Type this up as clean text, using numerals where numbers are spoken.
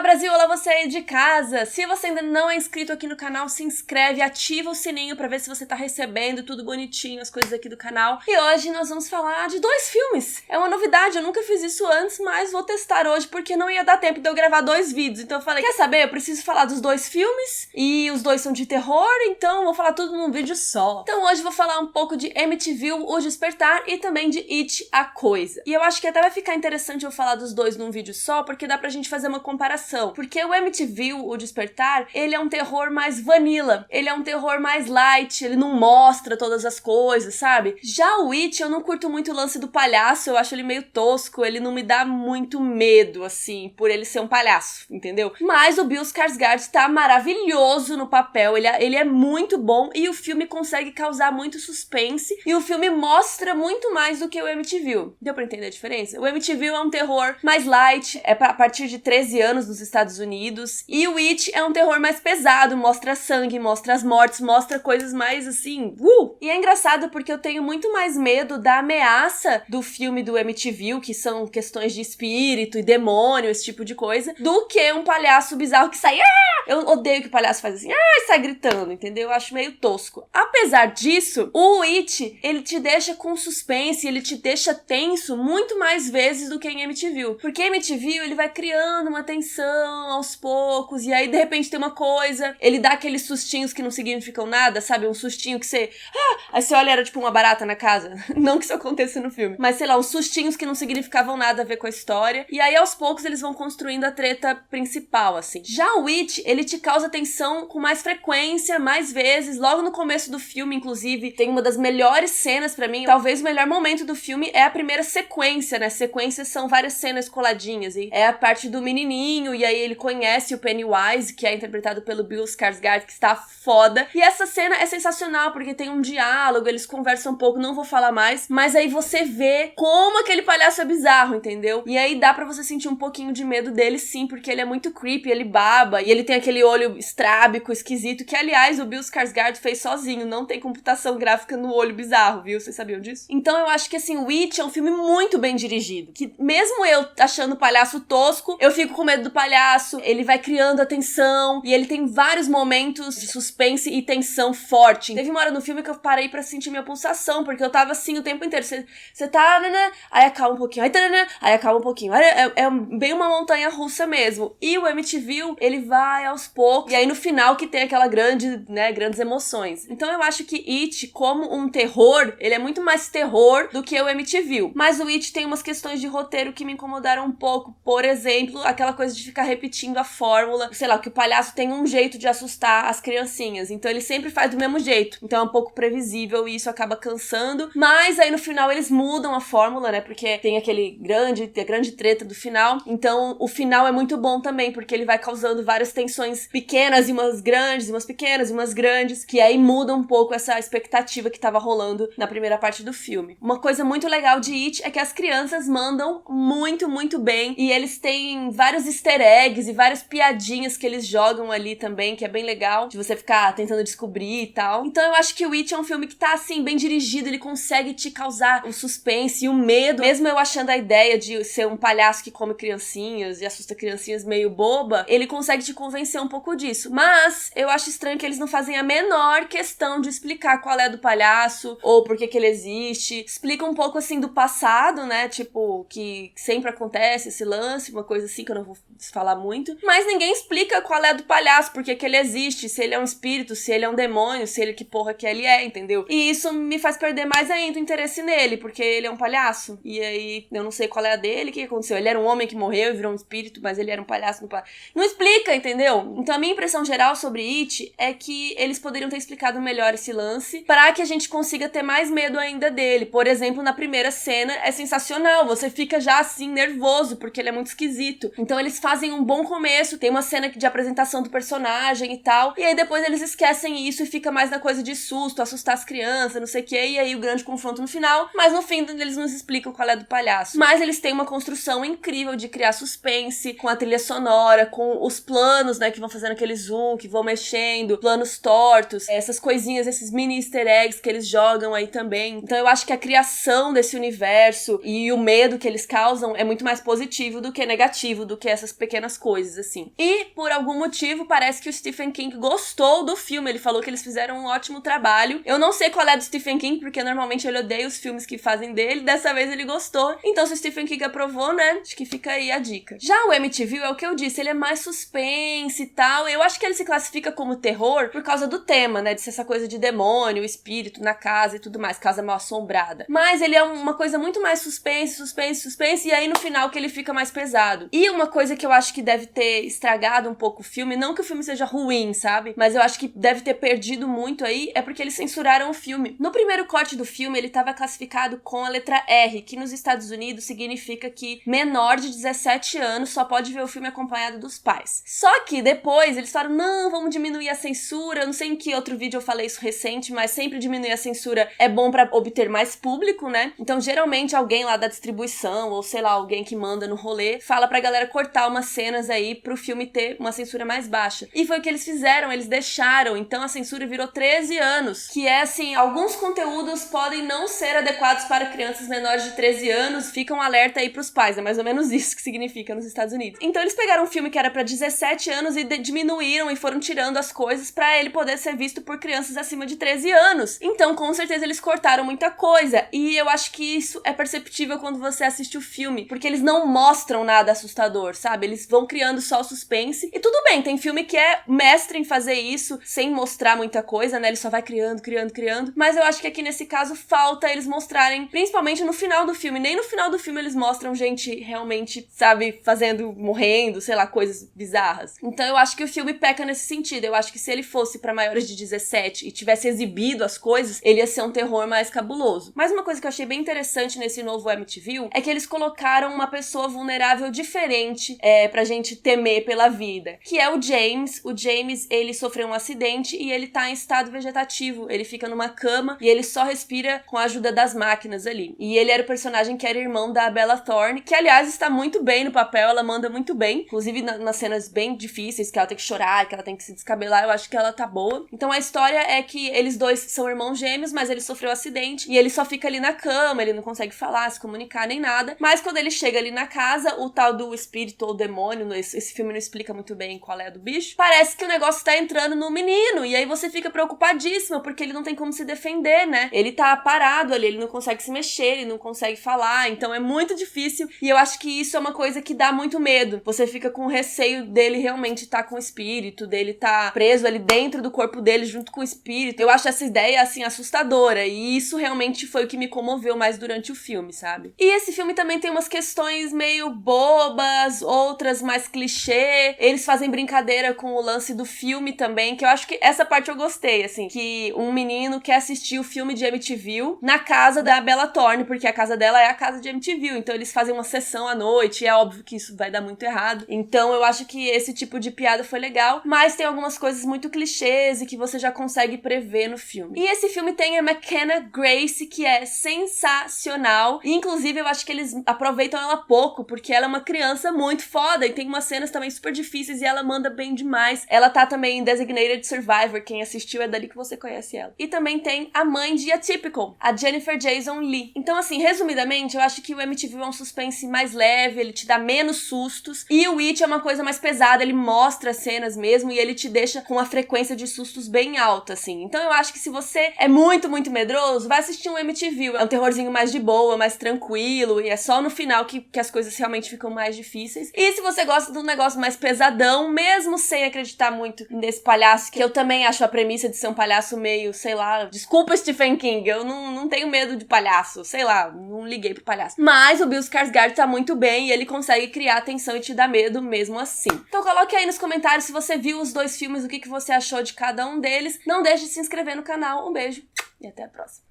Brasil, olá você aí de casa! Se você ainda não é inscrito aqui no canal, se inscreve, ativa o sininho pra ver se você tá recebendo tudo bonitinho, as coisas aqui do canal. E hoje nós vamos falar de 2 filmes. É uma novidade, eu nunca fiz isso antes, mas vou testar hoje porque não ia dar tempo de eu gravar 2 vídeos. Então eu falei, quer saber? Eu preciso falar dos 2 filmes e os 2 são de terror, então vou falar tudo num vídeo só. Então hoje eu vou falar um pouco de Amityville, O Despertar, e também de It, A Coisa. E eu acho que até vai ficar interessante eu falar dos 2 num vídeo só, porque dá pra gente fazer uma comparação. Porque o Amityville, O Despertar, ele é um terror mais vanilla. Ele é um terror mais light, ele não mostra todas as coisas, sabe? Já o It, eu não curto muito o lance do palhaço, eu acho ele meio tosco, ele não me dá muito medo, assim, por ele ser um palhaço, entendeu? Mas o Bill Skarsgård tá maravilhoso no papel, ele é muito bom e o filme consegue causar muito suspense e o filme mostra muito mais do que o Amityville. Deu pra entender a diferença? O Amityville é um terror mais light, é a partir de 13 anos nos Estados Unidos, e o It é um terror mais pesado, mostra sangue, mostra as mortes, mostra coisas mais assim, E é engraçado porque eu tenho muito mais medo da ameaça do filme do Amityville, que são questões de espírito e demônio, esse tipo de coisa, do que um palhaço bizarro que sai, Eu odeio que o palhaço faz assim, e sai gritando, entendeu? Eu acho meio tosco. Apesar disso, o It, ele te deixa com suspense, ele te deixa tenso muito mais vezes do que em Amityville. Porque em Amityville, ele vai criando uma tensão aos poucos, e aí de repente tem uma coisa, ele dá aqueles sustinhos que não significam nada, sabe? Um sustinho que você... Aí você olha, era tipo uma barata na casa. Não que isso aconteça no filme. Mas sei lá, uns sustinhos que não significavam nada a ver com a história. E aí aos poucos eles vão construindo a treta principal, assim. Já o It, ele te causa tensão com mais frequência, mais vezes. Logo no começo do filme, inclusive, tem uma das melhores cenas pra mim. Talvez o melhor momento do filme é a primeira sequência, né? Sequências são várias cenas coladinhas. E é a parte do menininho, e aí ele conhece o Pennywise, que é interpretado pelo Bill Skarsgård, que está foda. E essa cena é sensacional, porque tem um diálogo, eles conversam um pouco, não vou falar mais, mas aí você vê como aquele palhaço é bizarro, entendeu? E aí dá pra você sentir um pouquinho de medo dele, sim, porque ele é muito creepy, ele baba, e ele tem aquele olho estrábico, esquisito, que aliás o Bill Skarsgård fez sozinho, não tem computação gráfica no olho bizarro, viu? Vocês sabiam disso? Então eu acho que assim, o It é um filme muito bem dirigido, que mesmo eu achando o palhaço tosco, eu fico com medo do palhaço, ele vai criando a tensão, e ele tem vários momentos de suspense e tensão forte. Teve uma hora no filme que eu parei pra sentir minha pulsação, porque eu tava assim o tempo inteiro, você tá, né, aí acalma um pouquinho, aí acalma um pouquinho, é bem uma montanha russa mesmo. E o Amityville, ele vai aos poucos, e aí no final que tem aquela grandes emoções. Então eu acho que It, como um terror, ele é muito mais terror do que o Amityville. Mas o It tem umas questões de roteiro que me incomodaram um pouco. Por exemplo, aquela coisa de ficar repetindo a fórmula, sei lá, que o palhaço tem um jeito de assustar as criancinhas, então ele sempre faz do mesmo jeito. Então é um pouco previsível e isso acaba cansando. Mas aí no final eles mudam a fórmula, né? Porque tem a grande treta do final. Então o final é muito bom também, porque ele vai causando várias tensões pequenas e umas grandes, e umas pequenas e umas grandes, que aí muda um pouco essa expectativa que tava rolando na primeira parte do filme. Uma coisa muito legal de It é que as crianças mandam muito, muito bem, e eles têm vários easter eggs e várias piadinhas que eles jogam ali também, que é bem legal, de você ficar tentando descobrir e tal. Então eu acho que o It é um filme que tá, assim, bem dirigido, ele consegue te causar o suspense e o medo, mesmo eu achando a ideia de ser um palhaço que come criancinhas e assusta criancinhas meio boba, ele consegue te convencer um pouco disso. Mas eu acho estranho que eles não fazem a menor questão de explicar qual é do palhaço, ou por que ele existe. Explica um pouco, assim, do passado, né, tipo, que sempre acontece esse lance, uma coisa assim que eu não vou falar muito, mas ninguém explica qual é do palhaço, por que ele existe, se ele é um espírito, se ele é um demônio, se ele que porra que ele é, entendeu? E isso me faz perder mais ainda o interesse nele, porque ele é um palhaço, e aí eu não sei qual é a dele, o que aconteceu? Ele era um homem que morreu e virou um espírito, mas ele era um palhaço, não explica, entendeu? Então a minha impressão geral sobre It é que eles poderiam ter explicado melhor esse lance, pra que a gente consiga ter mais medo ainda dele. Por exemplo, na primeira cena é sensacional, você fica já assim nervoso, porque ele é muito esquisito. Então eles fazem um bom começo, tem uma cena de apresentação do personagem e tal, e aí depois eles esquecem isso e fica mais na coisa de susto, assustar as crianças, não sei o que, e aí o grande confronto no final, mas no fim eles nos explicam qual é do palhaço. Mas eles têm uma construção incrível de criar suspense, com a trilha sonora, com os planos, né, que vão fazendo aquele zoom, que vão mexendo, planos tortos, essas coisinhas, esses mini easter eggs que eles jogam aí também. Então eu acho que a criação desse universo e o medo que eles causam é muito mais positivo do que negativo, do que essas pequenas pequenas coisas, assim. E, por algum motivo, parece que o Stephen King gostou do filme. Ele falou que eles fizeram um ótimo trabalho. Eu não sei qual é do Stephen King, porque normalmente ele odeia os filmes que fazem dele. Dessa vez ele gostou. Então, se o Stephen King aprovou, né? Acho que fica aí a dica. Já o Amityville é o que eu disse, ele é mais suspense e tal. Eu acho que ele se classifica como terror por causa do tema, né? De ser essa coisa de demônio, espírito na casa e tudo mais, casa mal assombrada. Mas ele é uma coisa muito mais suspense, e aí no final que ele fica mais pesado. E uma coisa que eu acho que deve ter estragado um pouco o filme, não que o filme seja ruim, sabe? Mas eu acho que deve ter perdido muito aí, é porque eles censuraram o filme. No primeiro corte do filme, ele estava classificado com a letra R, que nos Estados Unidos significa que menor de 17 anos só pode ver o filme acompanhado dos pais. Só que depois eles falaram, não, vamos diminuir a censura. Eu não sei em que outro vídeo eu falei isso recente, mas sempre diminuir a censura é bom pra obter mais público, né? Então geralmente alguém lá da distribuição, ou sei lá, alguém que manda no rolê, fala pra galera cortar umas cenas aí pro filme ter uma censura mais baixa. E foi o que eles fizeram, eles deixaram. Então a censura virou 13 anos, que é assim, alguns conteúdos podem não ser adequados para crianças menores de 13 anos, fica um alerta aí pros pais, é mais ou menos isso que significa nos Estados Unidos. Então eles pegaram um filme que era pra 17 anos e diminuíram e foram tirando as coisas pra ele poder ser visto por crianças acima de 13 anos. Então, com certeza, eles cortaram muita coisa. E eu acho que isso é perceptível quando você assiste o filme, porque eles não mostram nada assustador, sabe? Eles vão criando só o suspense. E tudo bem, tem filme que é mestre em fazer isso sem mostrar muita coisa, né? Ele só vai criando. Mas eu acho que aqui nesse caso falta eles mostrarem, principalmente no final do filme. Nem no final do filme eles mostram gente realmente, sabe, morrendo, sei lá, coisas bizarras. Então eu acho que o filme peca nesse sentido. Eu acho que se ele fosse pra maiores de 17 e tivesse exibido as coisas, ele ia ser um terror mais cabuloso. Mas uma coisa que eu achei bem interessante nesse novo Amityville é que eles colocaram uma pessoa vulnerável diferente pra gente temer pela vida, que é o James. O James, ele sofreu um acidente e ele tá em estado vegetativo. Ele fica numa cama e ele só respira com a ajuda das máquinas ali. E ele era o personagem que era irmão da Bella Thorne, que aliás está muito bem no papel, ela manda muito bem, inclusive nas cenas bem difíceis, que ela tem que chorar, que ela tem que se descabelar, eu acho que ela tá boa. Então a história é que eles dois são irmãos gêmeos, mas ele sofreu um acidente e ele só fica ali na cama, ele não consegue falar, se comunicar nem nada. Mas quando ele chega ali na casa, o tal do espírito ou demônio, esse filme não explica muito bem qual é a do bicho, parece que o negócio tá entrando no menino, e aí você fica preocupadíssima, porque ele não tem como se defender, né? Ele tá parado ali, ele não consegue se mexer, ele não consegue falar, então é muito difícil, e eu acho que isso é uma coisa que dá muito medo. Você fica com receio dele realmente tá com o espírito, dele tá preso ali dentro do corpo dele junto com o espírito. Eu acho essa ideia, assim, assustadora, e isso realmente foi o que me comoveu mais durante o filme, sabe? E esse filme também tem umas questões meio bobas, outras mais clichê. Eles fazem brincadeira com o lance do filme também, que eu acho que essa parte eu gostei, assim, que um menino quer assistir o filme de Amityville na casa da Bella Thorne, porque a casa dela é a casa de Amityville, então eles fazem uma sessão à noite, e é óbvio que isso vai dar muito errado. Então eu acho que esse tipo de piada foi legal, mas tem algumas coisas muito clichês e que você já consegue prever no filme. E esse filme tem a McKenna Grace, que é sensacional, e inclusive eu acho que eles aproveitam ela pouco, porque ela é uma criança muito foda, e tem umas cenas também super difíceis, e ela manda bem demais. Ela tá também em Designated Survivor, quem assistiu é dali que você conhece ela. E também tem a mãe de Atypical, a Jennifer Jason Leigh. Então assim, resumidamente, eu acho que o Amityville é um suspense mais leve, ele te dá menos sustos, e o It é uma coisa mais pesada, ele mostra as cenas mesmo, e ele te deixa com a frequência de sustos bem alta, assim. Então eu acho que se você é muito, muito medroso, vai assistir um Amityville. É um terrorzinho mais de boa, mais tranquilo, e é só no final que as coisas realmente ficam mais difíceis. E se você gosta de um negócio mais pesadão, mesmo sem acreditar muito nesse palhaço, que eu também acho a premissa de ser um palhaço meio, sei lá, desculpa Stephen King, eu não tenho medo de palhaço, sei lá, não liguei pro palhaço. Mas o Bill Skarsgård tá muito bem e ele consegue criar tensão e te dar medo mesmo assim. Então coloque aí nos comentários se você viu os dois filmes, o que você achou de cada um deles. Não deixe de se inscrever no canal. Um beijo e até a próxima.